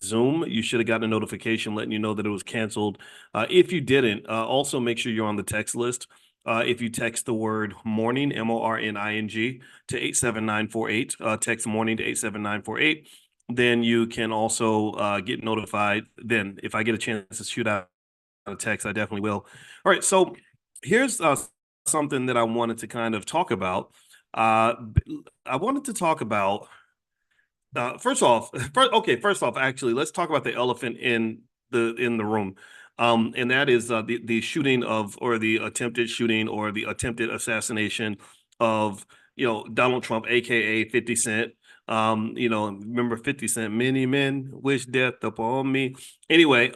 Zoom, you should have gotten a notification letting you know that it was canceled. If you didn't, also make sure you're on the text list. If you text the word morning, MORNING, to 87948, text morning to 87948, then you can also get notified. Then, if I get a chance to shoot out a text, I definitely will. All right, so here's something that I wanted to kind of talk about. Uh, I wanted to talk about first off, actually, let's talk about the elephant in the room, and that is the shooting of, or the attempted shooting, or the attempted assassination of Donald Trump, aka 50 Cent. Remember 50 Cent? Many men wish death upon me. Anyway,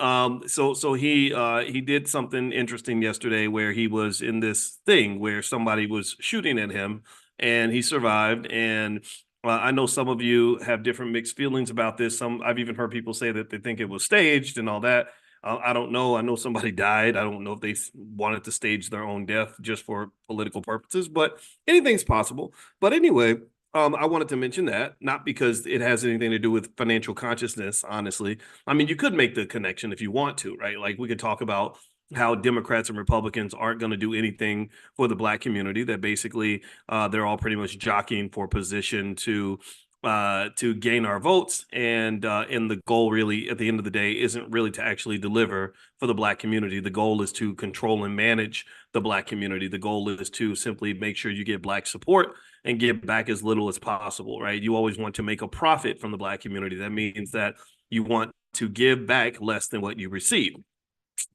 so he did something interesting yesterday where he was in this thing where somebody was shooting at him, and he survived. And I know some of you have different mixed feelings about this. I've even heard people say that they think it was staged and all that. I don't know. I know somebody died. I don't know if they wanted to stage their own death just for political purposes, but anything's possible. But anyway, I wanted to mention that, not because it has anything to do with financial consciousness, honestly. I mean, you could make the connection if you want to, right? Like, we could talk about how Democrats and Republicans aren't going to do anything for the Black community, that basically they're all pretty much jockeying for position to gain our votes, and the goal, really, at the end of the day, isn't really to actually deliver for the Black community. The goal is to control and manage the Black community. The goal is to simply make sure you get Black support and give back as little as possible, right? You always want to make a profit from the Black community. That means that you want to give back less than what you receive.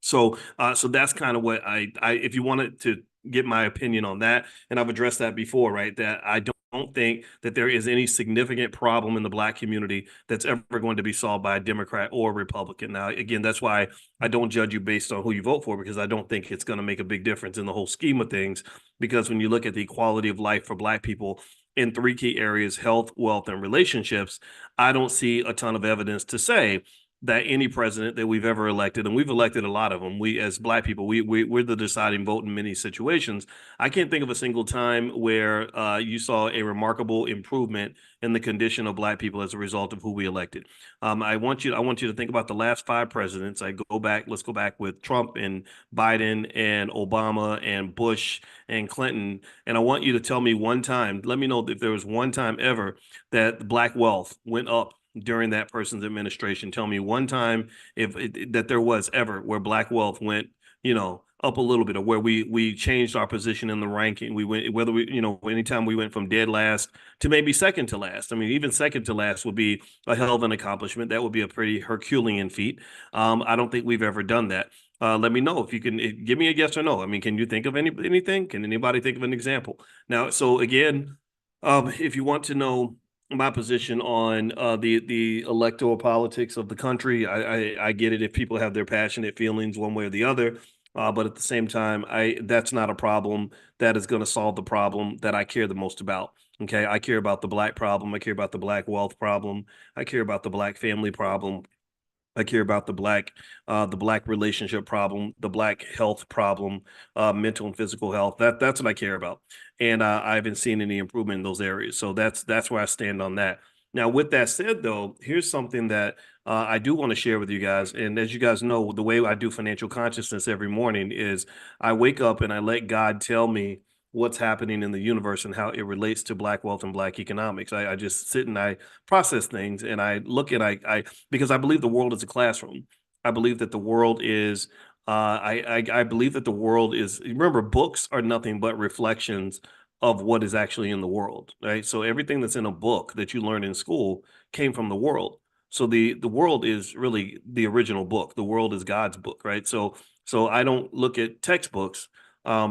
So that's kind of what if you wanted to get my opinion on that, and I've addressed that before, right? That I don't think that there is any significant problem in the Black community that's ever going to be solved by a Democrat or Republican. Now, again, that's why I don't judge you based on who you vote for, because I don't think it's going to make a big difference in the whole scheme of things. Because when you look at the quality of life for Black people in three key areas: health, wealth, and relationships, I don't see a ton of evidence to say that any president that we've ever elected, and we've elected a lot of them, we as Black people, we're the deciding vote in many situations. I can't think of a single time where you saw a remarkable improvement in the condition of Black people as a result of who we elected. I want you to think about the last five presidents. Let's go back with Trump and Biden and Obama and Bush and Clinton, and I want you to tell me one time. Let me know if there was one time ever that Black wealth went up during that person's administration. Tell me one time that there was ever where Black wealth went, up a little bit, or where we changed our position in the ranking. We went, whether we, anytime we went from dead last to maybe second to last. I mean, even second to last would be a hell of an accomplishment. That would be a pretty Herculean feat. I don't think we've ever done that. Let me know if you can give me a yes or no. I mean, can you think of anything? Can anybody think of an example? Now, so again, if you want to know my position on the electoral politics of the country, I get it if people have their passionate feelings one way or the other, but at the same time, that's not a problem that is going to solve the problem that I care the most about. Okay, I care about the Black problem. I care about the Black wealth problem. I care about the Black family problem. I care about the Black relationship problem, the Black health problem, mental and physical health. That's what I care about, and I haven't seen any improvement in those areas. So that's where I stand on that. Now, with that said, though, here's something that I do want to share with you guys. And as you guys know, the way I do financial consciousness every morning is I wake up and I let God tell me what's happening in the universe and how it relates to Black wealth and Black economics. I just sit and I process things, and I look at I because I believe the world is a classroom. I believe that the world is I believe that the world is, remember, books are nothing but reflections of what is actually in the world, right? So everything that's in a book that you learn in school came from the world. So the world is really the original book. The world is God's book, right? So I don't look at textbooks,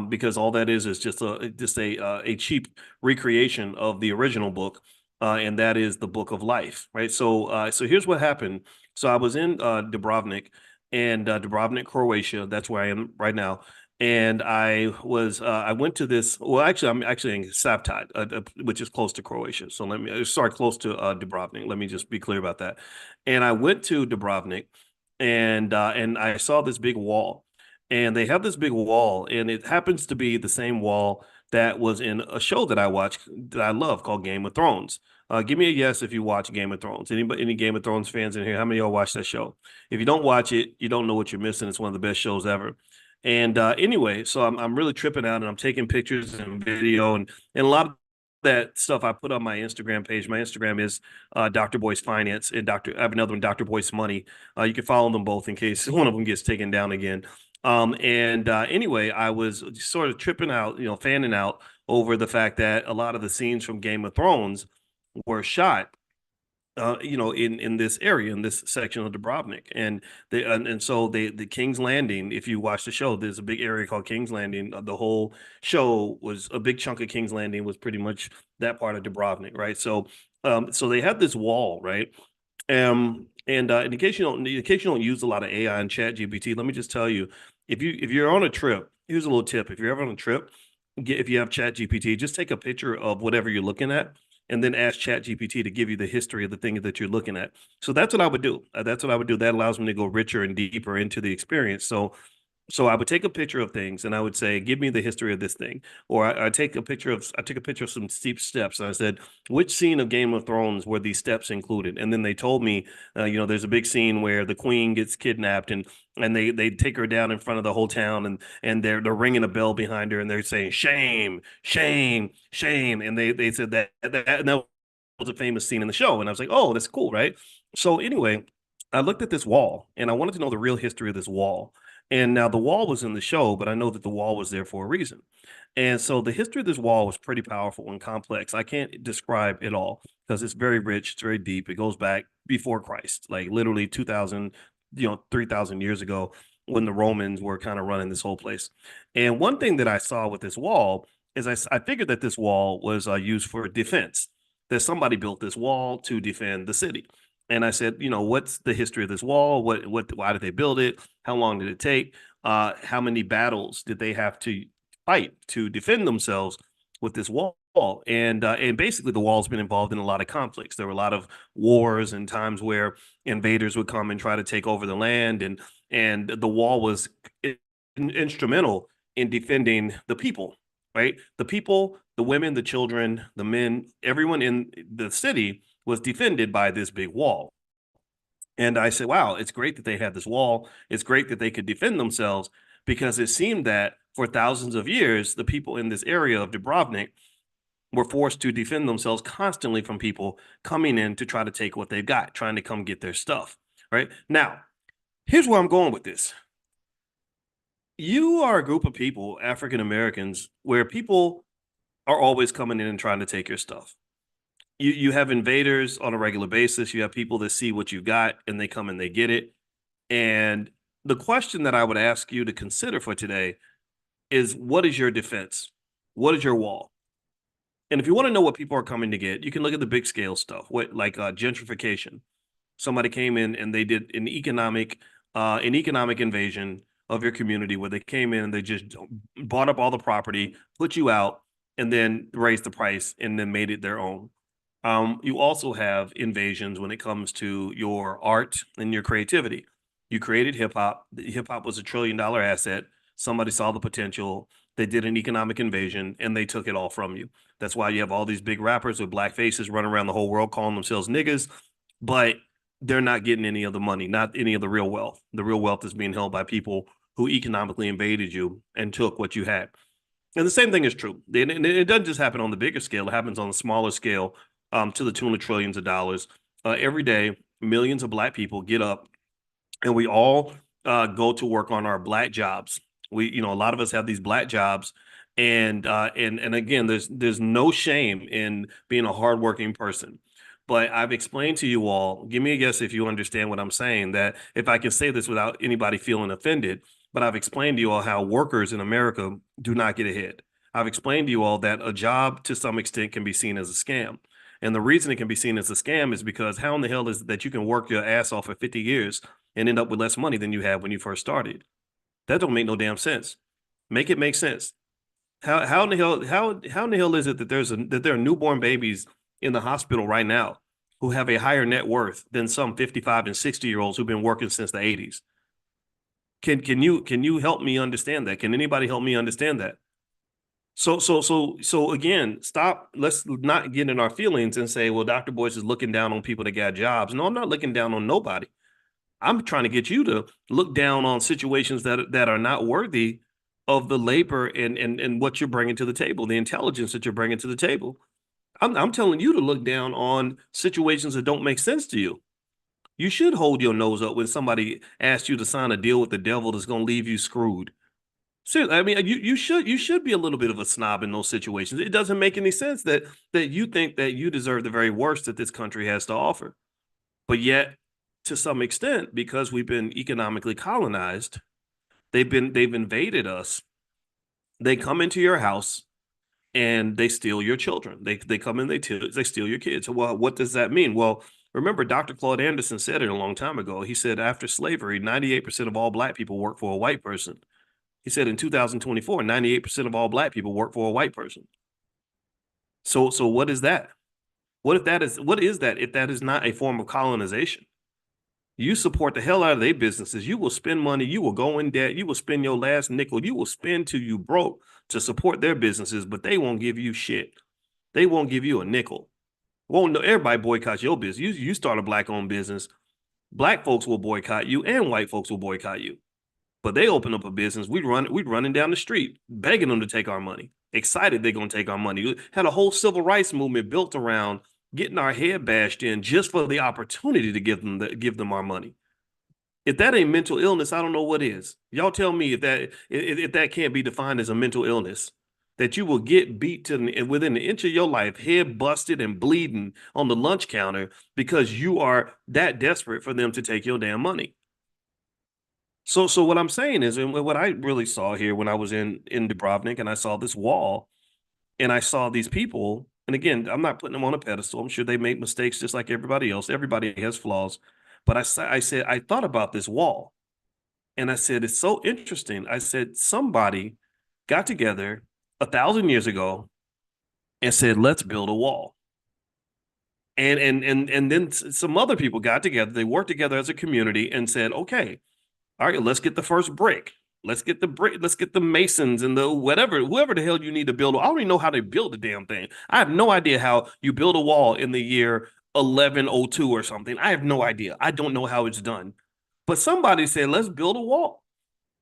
because all that is just a cheap recreation of the original book, and that is the book of life, right? So here's what happened. So I was in Dubrovnik, and Dubrovnik, Croatia. That's where I am right now. And I went to this. Well, actually, I'm actually in Savtide, which is close to Croatia. So close to Dubrovnik. Let me just be clear about that. And I went to Dubrovnik, and I saw this big wall, and they have this big wall, and it happens to be the same wall that was in a show that I watch that I love called Game of Thrones. Give me a yes if you watch Game of Thrones. Anybody, any Game of Thrones fans in here? How many of y'all watch that show? If you don't watch it, you don't know what you're missing. It's one of the best shows ever. And anyway, so I'm really tripping out, and I'm taking pictures and video, and a lot of that stuff I put on my Instagram page. My Instagram is Dr. Boyce Finance, and I have another one, Dr. Boyce Money. You can follow them both in case one of them gets taken down again. And anyway, I was sort of tripping out, fanning out over the fact that a lot of the scenes from Game of Thrones were shot in this area, in this section of Dubrovnik, and so the King's Landing. If you watch the show, there's a big area called King's Landing. The whole show was a big chunk of King's Landing was pretty much that part of Dubrovnik, right? So they had this wall, right? And in case you don't use a lot of AI and Chat GPT, let me just tell you, if you're on a trip, here's a little tip: if you're ever on a trip, if you have Chat GPT, just take a picture of whatever you're looking at and then ask ChatGPT to give you the history of the thing that you're looking at. So that's what I would do. That's what I would do. That allows me to go richer and deeper into the experience. So I would take a picture of things and I would say, give me the history of this thing. Or I take a picture of some steep steps. And I said, which scene of Game of Thrones were these steps included? And then they told me, there's a big scene where the queen gets kidnapped and they take her down in front of the whole town and they're ringing a bell behind her and they're saying shame, shame, shame. And they said and that was a famous scene in the show. And I was like, oh, that's cool, right? So anyway, I looked at this wall and I wanted to know the real history of this wall. And now the wall was in the show, but I know that the wall was there for a reason. And so the history of this wall was pretty powerful and complex. I can't describe it all because it's very rich, it's very deep. It goes back before Christ, like literally 2000, 3000 years ago when the Romans were kind of running this whole place. And one thing that I saw with this wall is I figured that this wall was used for defense, that somebody built this wall to defend the city. And I said, what's the history of this wall? Why did they build it? How long did it take? How many battles did they have to fight to defend themselves with this wall? And basically, the wall's been involved in a lot of conflicts. There were a lot of wars and times where invaders would come and try to take over the land, and the wall was instrumental in defending the people, right? The people, the women, the children, the men, everyone in the city was defended by this big wall. And I said, wow, it's great that they had this wall. It's great that they could defend themselves because it seemed that for thousands of years, the people in this area of Dubrovnik were forced to defend themselves constantly from people coming in to try to take what they've got, trying to come get their stuff, right? Now, here's where I'm going with this. You are a group of people, African Americans, where people are always coming in and trying to take your stuff. You have invaders on a regular basis. You have people that see what you got and they come and they get it. And the question that I would ask you to consider for today is, what is your defense? What is your wall? And if you want to know what people are coming to get, you can look at the big scale stuff, like gentrification. Somebody came in and they did an economic invasion of your community where they came in and they just bought up all the property, put you out, and then raised the price and then made it their own. You also have invasions when it comes to your art and your creativity. You created hip hop. Hip hop was $1 trillion asset. Somebody saw the potential. They did an economic invasion and they took it all from you. That's why you have all these big rappers with black faces running around the whole world calling themselves niggas, but they're not getting any of the money, not any of the real wealth. The real wealth is being held by people who economically invaded you and took what you had. And the same thing is true. It doesn't just happen on the bigger scale. It happens on the smaller scale, to the tune of trillions of dollars. Every day, millions of black people get up and we all go to work on our black jobs. A lot of us have these black jobs. And again, there's no shame in being a hardworking person. But I've explained to you all, give me a guess if you understand what I'm saying, that if I can say this without anybody feeling offended, but I've explained to you all how workers in America do not get ahead. I've explained to you all that a job to some extent can be seen as a scam. And the reason it can be seen as a scam is because how in the hell is it that you can work your ass off for 50 years and end up with less money than you had when you first started? That don't make no damn sense. Make it make sense. How in the hell is it that there are newborn babies in the hospital right now who have a higher net worth than some 55 and 60-year-olds who've been working since the 80s? Can you help me understand that? Can anybody help me understand that? So again, stop. Let's not get in our feelings and say, well, Dr. Boyce is looking down on people that got jobs. No, I'm not looking down on nobody. I'm trying to get you to look down on situations that are not worthy of the labor and what you're bringing to the table, the intelligence that you're bringing to the table. I'm telling you to look down on situations that don't make sense to you. You should hold your nose up when somebody asks you to sign a deal with the devil that's going to leave you screwed. Seriously, I mean, you should be a little bit of a snob in those situations. It doesn't make any sense that you think that you deserve the very worst that this country has to offer. But yet, to some extent, because we've been economically colonized, they've invaded us. They come into your house and they steal your children. They come in, they steal your kids. Well, what does that mean? Well, remember, Dr. Claude Anderson said it a long time ago. He said after slavery, 98% of all black people work for a white person. He said in 2024, 98% of all black people work for a white person. So what is that? What is that if that is not a form of colonization? You support the hell out of their businesses. You will spend money. You will go in debt. You will spend your last nickel. You will spend till you broke to support their businesses, but they won't give you shit. They won't give you a nickel. Won't know everybody boycotts your business. You start a black-owned business, black folks will boycott you, and white folks will boycott you. But they open up a business. We'd running down the street, begging them to take our money, excited they're gonna take our money. We had a whole civil rights movement built around getting our head bashed in just for the opportunity to give them our money. If that ain't mental illness, I don't know what is. Y'all tell me if that can't be defined as a mental illness, that you will get beat to within an inch of your life, head busted and bleeding on the lunch counter because you are that desperate for them to take your damn money. So what I'm saying is, and what I really saw here when I was in Dubrovnik, and I saw this wall, and I saw these people, and again, I'm not putting them on a pedestal. I'm sure they make mistakes just like everybody else. Everybody has flaws, but I said I thought about this wall, and I said it's so interesting. I said somebody got together 1,000 years ago and said let's build a wall, and then some other people got together. They worked together as a community and said, okay, all right, let's get the first brick. Let's get the brick. Let's get the masons and the whoever the hell you need to build. I don't even know how they build the damn thing. I have no idea how you build a wall in the year 1102 or something. I have no idea. I don't know how it's done. But somebody said, let's build a wall.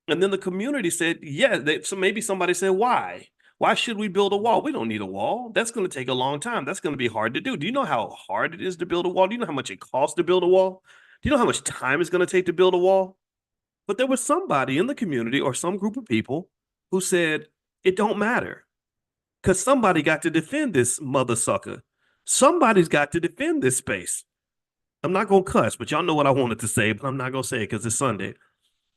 And then the community said, yeah. So maybe somebody said, why? Why should we build a wall? We don't need a wall. That's going to take a long time. That's going to be hard to do. Do you know how hard it is to build a wall? Do you know how much it costs to build a wall? Do you know how much time it's going to take to build a wall? But there was somebody in the community or some group of people who said, it don't matter because somebody got to defend this mother sucker. Somebody's got to defend this space. I'm not going to cuss, but y'all know what I wanted to say, but I'm not going to say it because it's Sunday.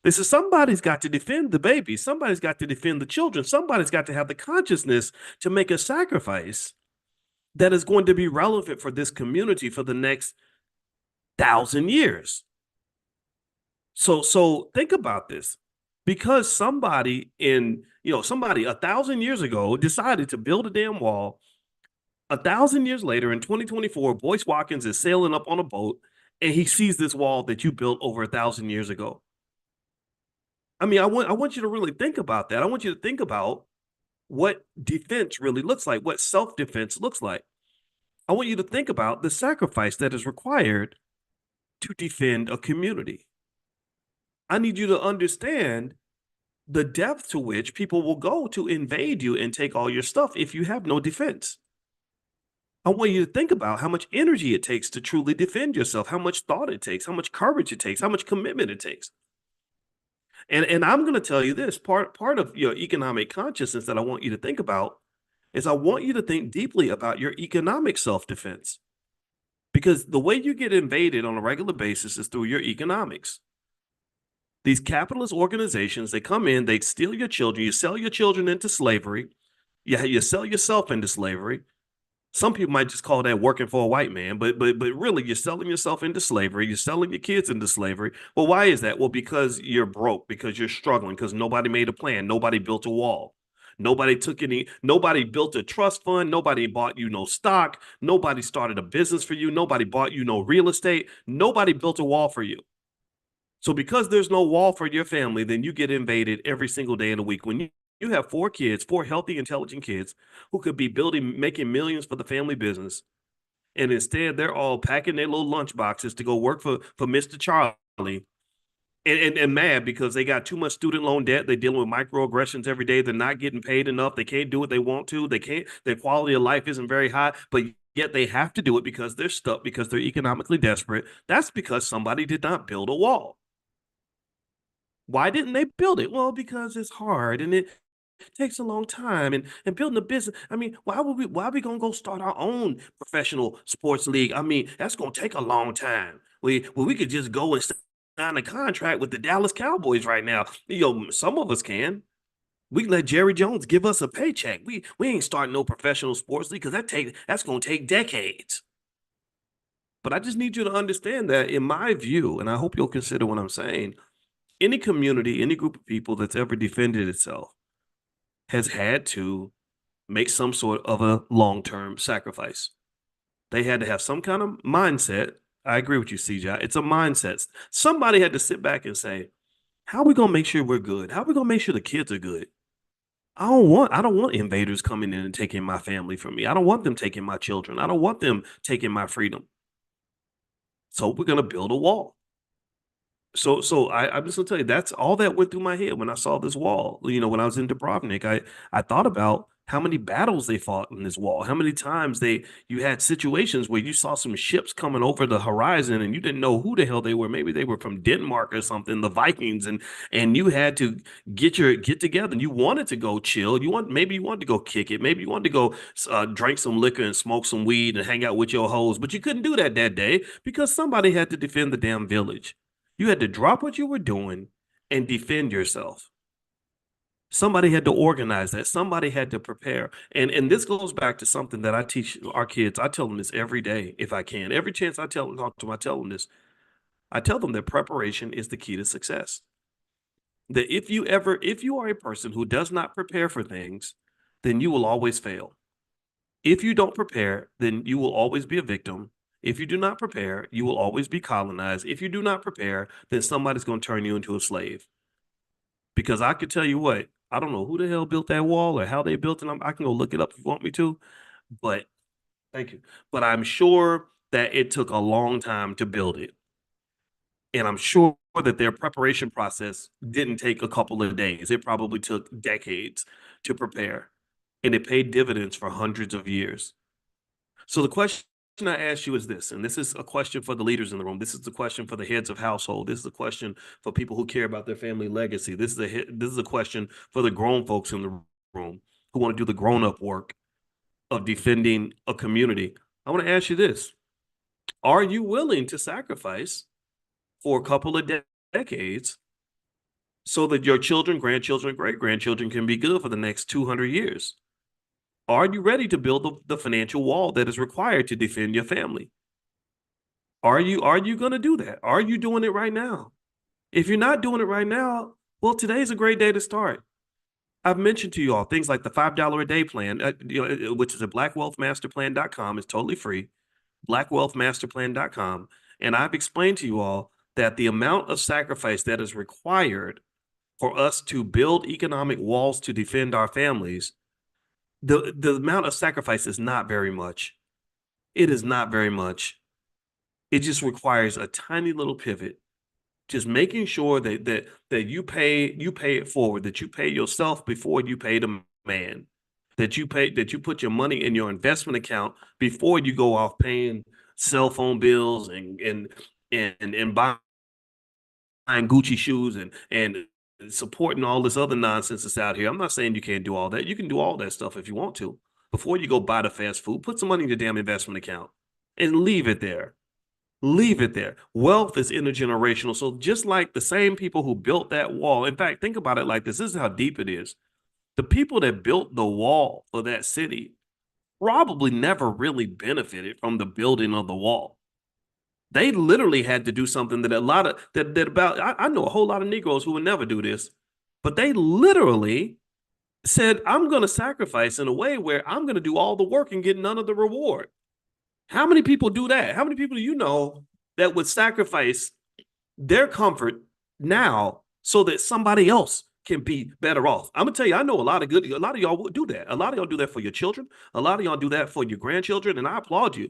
This is somebody's got to defend the baby. Somebody's got to defend the children. Somebody's got to have the consciousness to make a sacrifice that is going to be relevant for this community for the next 1,000 years. So think about this. Because somebody 1,000 years ago decided to build a damn wall, 1,000 years later in 2024, Boyce Watkins is sailing up on a boat and he sees this wall that you built over 1,000 years ago. I mean, I want you to really think about that. I want you to think about what defense really looks like, what self-defense looks like. I want you to think about the sacrifice that is required to defend a community. I need you to understand the depth to which people will go to invade you and take all your stuff if you have no defense. I want you to think about how much energy it takes to truly defend yourself, how much thought it takes, how much courage it takes, how much commitment it takes. And I'm going to tell you this, part of your economic consciousness that I want you to think about is I want you to think deeply about your economic self-defense. Because the way you get invaded on a regular basis is through your economics. These capitalist organizations, they come in, they steal your children, you sell your children into slavery, you sell yourself into slavery. Some people might just call that working for a white man, but really you're selling yourself into slavery, you're selling your kids into slavery. Well, why is that? Well, because you're broke, because you're struggling, because nobody made a plan, nobody built a wall. Nobody built a trust fund, nobody bought you no stock, nobody started a business for you, nobody bought you no real estate, nobody built a wall for you. So because there's no wall for your family, then you get invaded every single day of the week. When you have four kids, four healthy, intelligent kids who could be making millions for the family business. And instead, they're all packing their little lunch boxes to go work for Mr. Charlie and mad because they got too much student loan debt. They're dealing with microaggressions every day. They're not getting paid enough. They can't do what they want to. They can't, their quality of life isn't very high, but yet they have to do it because they're stuck, because they're economically desperate. That's because somebody did not build a wall. Why didn't they build it? Well, because it's hard and it takes a long time, and building a business. I mean, why are we gonna go start our own professional sports league? I mean, that's gonna take a long time. We could just go and sign a contract with the Dallas Cowboys right now. Some of us can. We can let Jerry Jones give us a paycheck. We ain't starting no professional sports league because that's gonna take decades. But I just need you to understand that, in my view, and I hope you'll consider what I'm saying, any community, any group of people that's ever defended itself has had to make some sort of a long-term sacrifice. They had to have some kind of mindset. I agree with you, CJ. It's a mindset. Somebody had to sit back and say, how are we going to make sure we're good? How are we going to make sure the kids are good? I don't want invaders coming in and taking my family from me. I don't want them taking my children. I don't want them taking my freedom. So we're going to build a wall. I'm just gonna tell you, that's all that went through my head when I saw this wall. When I was in Dubrovnik, I thought about how many battles they fought in this wall, how many times you had situations where you saw some ships coming over the horizon and you didn't know who the hell they were. Maybe they were from Denmark or something, the Vikings, and you had to get together and you wanted to go chill. Maybe you wanted to go kick it, maybe you wanted to go drink some liquor and smoke some weed and hang out with your hoes, but you couldn't do that day because somebody had to defend the damn village. You had to drop what you were doing and defend yourself. Somebody had to organize that. Somebody had to prepare. And this goes back to something that I teach our kids. I tell them this every day if I can. Every chance I talk to them, I tell them this. I tell them that preparation is the key to success. That if you are a person who does not prepare for things, then you will always fail. If you don't prepare, then you will always be a victim. If you do not prepare, you will always be colonized. If you do not prepare, then somebody's going to turn you into a slave. Because I could tell you what, I don't know who the hell built that wall or how they built it. I can go look it up if you want me to. But thank you. But I'm sure that it took a long time to build it. And I'm sure that their preparation process didn't take a couple of days. It probably took decades to prepare. And it paid dividends for hundreds of years. So the question I ask you is this, and this is a question for the leaders in the room. This is the question for the heads of household. This is a question for people who care about their family legacy. This is a question for the grown folks in the room who want to do the grown-up work of defending a community. I want to ask you this. Are you willing to sacrifice for a couple of decades so that your children, grandchildren, great-grandchildren can be good for the next 200 years? Are you ready to build the financial wall that is required to defend your family? Are you going to do that? Are you doing it right now? If you're not doing it right now, well, today's a great day to start. I've mentioned to you all things like the $5 a day plan, which is at blackwealthmasterplan.com. It's totally free, blackwealthmasterplan.com. And I've explained to you all that the amount of sacrifice that is required for us to build economic walls to defend our families, the amount of sacrifice is not very much. It is not very much. It just requires a tiny little pivot. Just making sure that you pay it forward, that you pay yourself before you pay the man, that you put your money in your investment account before you go off paying cell phone bills and buying Gucci shoes and supporting all this other nonsense that's out here. I'm not saying you can't do all that. You can do all that stuff if you want to. Before you go buy the fast food, put some money in your damn investment account and leave it there. Leave it there. Wealth is intergenerational. So just like the same people who built that wall, in fact, think about it like this. This is how deep it is. The people that built the wall for that city probably never really benefited from the building of the wall. They literally had to do something that I know a whole lot of Negroes who would never do this, but they literally said, I'm going to sacrifice in a way where I'm going to do all the work and get none of the reward. How many people do that? How many people do you know that would sacrifice their comfort now so that somebody else can be better off. I'm gonna tell you, I know a lot of y'all will do that. A lot of y'all do that for your children. A lot of y'all do that for your grandchildren, and I applaud you.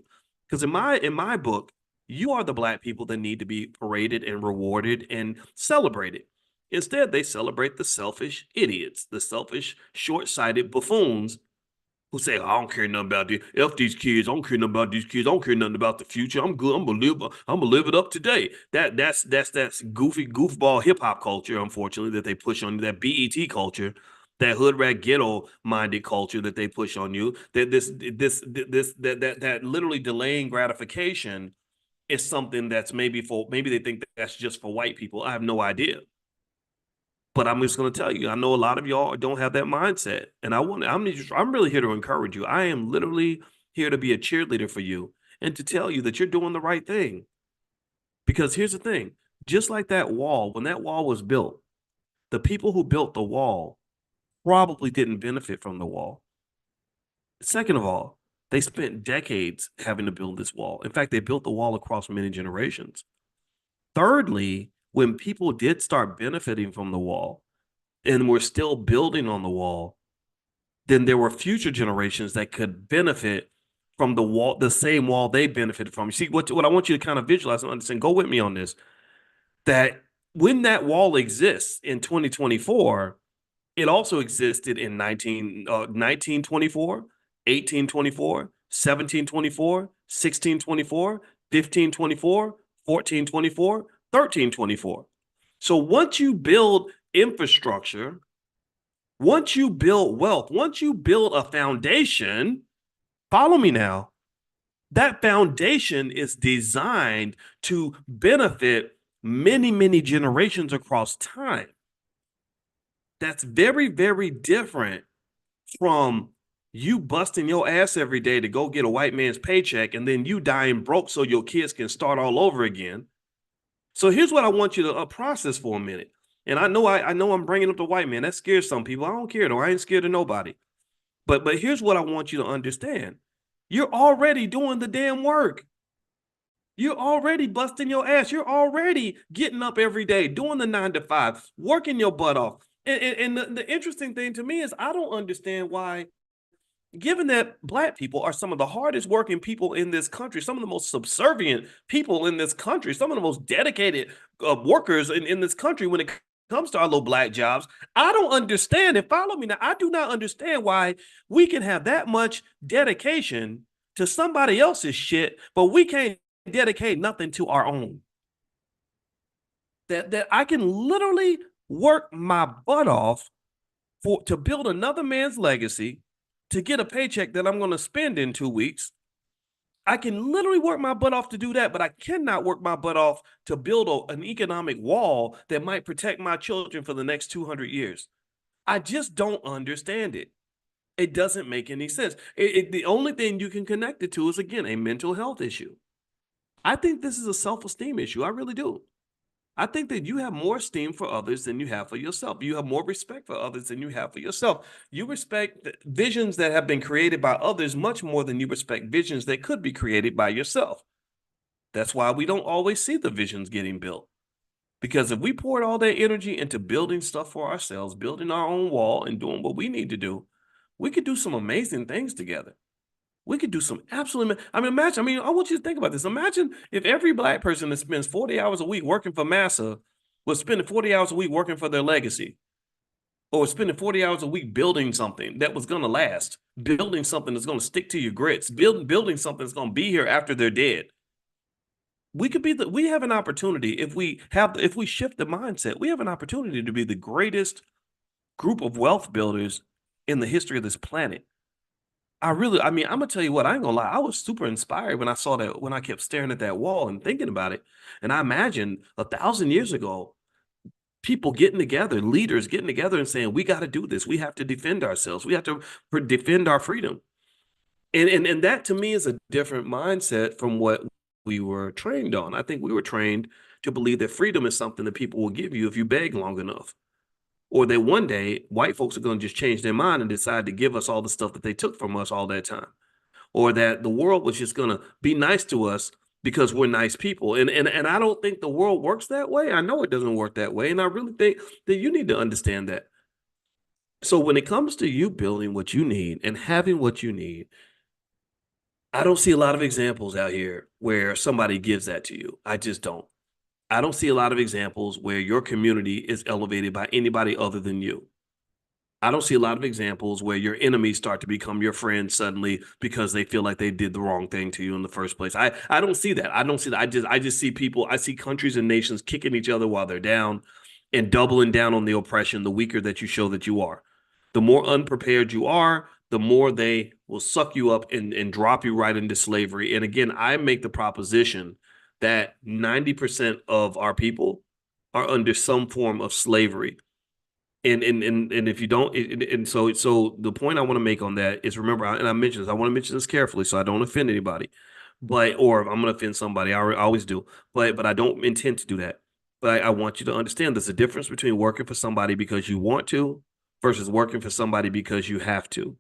Because in my book, you are the Black people that need to be paraded and rewarded and celebrated. Instead, they celebrate the selfish idiots, the selfish, short-sighted buffoons who say, I don't care nothing about this. F these kids. I don't care nothing about these kids. I don't care nothing about the future. I'm good. I'm gonna live it up today. That's goofy goofball hip hop culture, unfortunately, that they push on you, that BET culture, that hood rat ghetto minded culture that they push on you. That literally delaying gratification is something that's maybe they think that's just for white people. I have no idea. But I'm just going to tell you, I know a lot of y'all don't have that mindset, and I'm really here to encourage you. I am literally here to be a cheerleader for you and to tell you that you're doing the right thing. Because here's the thing, just like that wall, when that wall was built, the people who built the wall probably didn't benefit from the wall. Second of all, they spent decades having to build this wall. In fact, they built the wall across many generations. Thirdly, when people did start benefiting from the wall and were still building on the wall, then there were future generations that could benefit from the wall, the same wall they benefited from. You see, what I want you to kind of visualize and understand, go with me on this, that when that wall exists in 2024, it also existed in 1924, 1824, 1724, 1624, 1524, 1424, 1324. So once you build infrastructure, once you build wealth, once you build a foundation, follow me now, that foundation is designed to benefit many, many generations across time. That's very, very different from you busting your ass every day to go get a white man's paycheck and then you dying broke so your kids can start all over again. So here's what I want you to process for a minute. And I know I'm bringing up the white man. That scares some people. I don't care though. I ain't scared of nobody. But here's what I want you to understand. You're already doing the damn work. You're already busting your ass. You're already getting up every day, doing the 9 to 5, working your butt off. And the interesting thing to me is I don't understand why, given that Black people are some of the hardest working people in this country, some of the most subservient people in this country, some of the most dedicated workers in this country when it comes to our little Black jobs, I don't understand, and follow me now, I do not understand why we can have that much dedication to somebody else's shit, but we can't dedicate nothing to our own. That I can literally work my butt off to build another man's legacy, to get a paycheck that I'm going to spend in 2 weeks. I can literally work my butt off to do that, but I cannot work my butt off to build an economic wall that might protect my children for the next 200 years. I just don't understand it. It doesn't make any sense. The only thing you can connect it to is, again, a mental health issue. I think this is a self-esteem issue. I really do. I think that you have more esteem for others than you have for yourself. You have more respect for others than you have for yourself. You respect visions that have been created by others much more than you respect visions that could be created by yourself. That's why we don't always see the visions getting built. Because if we poured all that energy into building stuff for ourselves, building our own wall and doing what we need to do, we could do some amazing things together. We could do some absolutely, imagine, I want you to think about this. Imagine if every Black person that spends 40 hours a week working for massa was spending 40 hours a week working for their legacy, or spending 40 hours a week building something that was going to last, building something that's going to stick to your grits, building something that's going to be here after they're dead. We have an opportunity if we shift the mindset, we have an opportunity to be the greatest group of wealth builders in the history of this planet. I'm gonna tell you what, I ain't gonna lie. I was super inspired when I saw that, when I kept staring at that wall and thinking about it. And I imagined 1,000 years ago, people getting together, leaders getting together and saying, we got to do this. We have to defend ourselves. We have to defend our freedom. And that to me is a different mindset from what we were trained on. I think we were trained to believe that freedom is something that people will give you if you beg long enough. Or that one day white folks are going to just change their mind and decide to give us all the stuff that they took from us all that time. Or that the world was just going to be nice to us because we're nice people. And I don't think the world works that way. I know it doesn't work that way. And I really think that you need to understand that. So when it comes to you building what you need and having what you need, I don't see a lot of examples out here where somebody gives that to you. I just don't. I don't see a lot of examples where your community is elevated by anybody other than you. I don't see a lot of examples where your enemies start to become your friends suddenly because they feel like they did the wrong thing to you in the first place. I don't see that. I don't see that. I just see people, I see countries and nations kicking each other while they're down and doubling down on the oppression the weaker that you show that you are. The more unprepared you are, the more they will suck you up and drop you right into slavery. And again, I make the proposition that 90% of our people are under some form of slavery. And if you don't, and so the point I want to make on that is, remember, and I mentioned this, I want to mention this carefully so I don't offend anybody, but or if I'm going to offend somebody, I always do, but I don't intend to do that. But I want you to understand there's a difference between working for somebody because you want to versus working for somebody because you have to.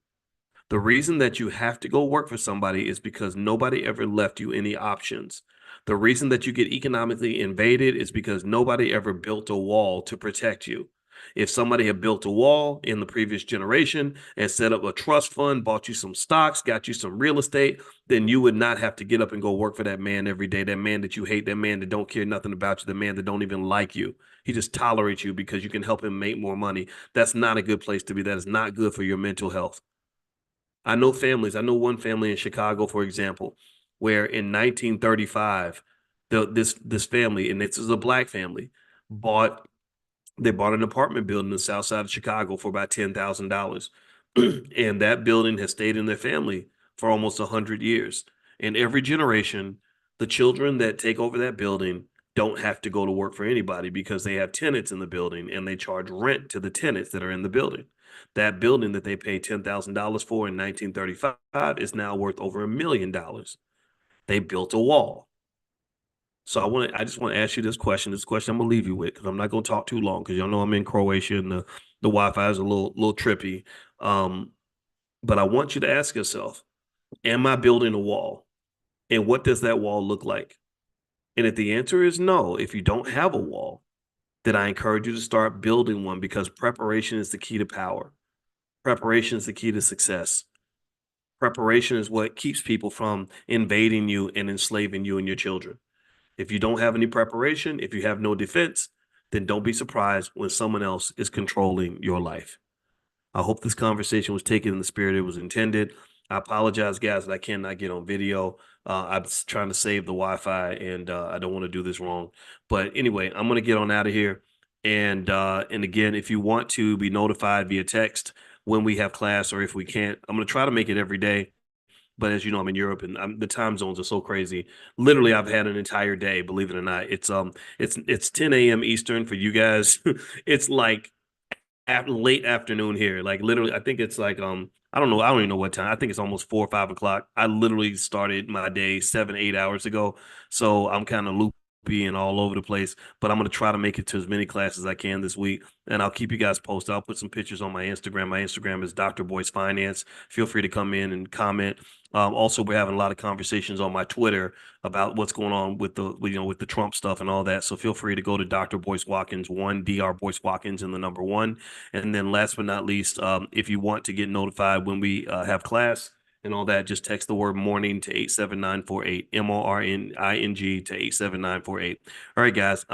The reason that you have to go work for somebody is because nobody ever left you any options. The reason that you get economically invaded is because nobody ever built a wall to protect you. If somebody had built a wall in the previous generation and set up a trust fund, bought you some stocks, got you some real estate, then you would not have to get up and go work for that man every day, that man that you hate, that man that don't care nothing about you, the man that don't even like you. He just tolerates you because you can help him make more money. That's not a good place to be. That is not good for your mental health. I know families. I know one family in Chicago, for example, where in 1935, this family, and this is a black family, bought they bought an apartment building in the south side of Chicago for about $10,000. And that building has stayed in their family for almost 100 years. And every generation, the children that take over that building don't have to go to work for anybody because they have tenants in the building and they charge rent to the tenants that are in the building. That building that they paid $10,000 for in 1935 is now worth over $1 million. They built a wall. So I just want to ask you this question. This question I'm gonna leave you with because I'm not gonna talk too long because y'all know I'm in Croatia and the Wi-Fi is a little trippy. Um, but I want you to ask yourself, am I building a wall? And what does that wall look like? And if the answer is no, if you don't have a wall, then I encourage you to start building one because preparation is the key to power. Preparation is the key to success. Preparation is what keeps people from invading you and enslaving you and your children. If you don't have any preparation, if you have no defense, then don't be surprised when someone else is controlling your life. I hope this conversation was taken in the spirit it was intended. I apologize, guys, that I cannot get on video. I'm trying to save the Wi-Fi, and I don't want to do this wrong. But anyway, I'm going to get on out of here. And again, if you want to be notified via text when we have class, or if we can't, I'm going to try to make it every day. But as you know, I'm in Europe, and the time zones are so crazy. Literally, I've had an entire day. Believe it or not, it's 10 a.m. Eastern for you guys. It's like late afternoon here. Like literally, I think it's like I don't know. I don't even know what time. I think it's almost 4 or 5 o'clock. I literally started my day 7, 8 hours ago, so I'm kind of loopy and all over the place. But I'm gonna try to make it to as many classes as I can this week, and I'll keep you guys posted. I'll put some pictures on my Instagram. My Instagram is Dr Boyce Finance. Feel free to come in and comment. Also, we're having a lot of conversations on my Twitter about what's going on with the Trump stuff and all that. So feel free to go to Dr. Boyce Watkins, one Dr. Boyce Watkins and the number one. And then last but not least, if you want to get notified when we have class and all that, just text the word morning to 87948, MORNING to 87948. All right, guys.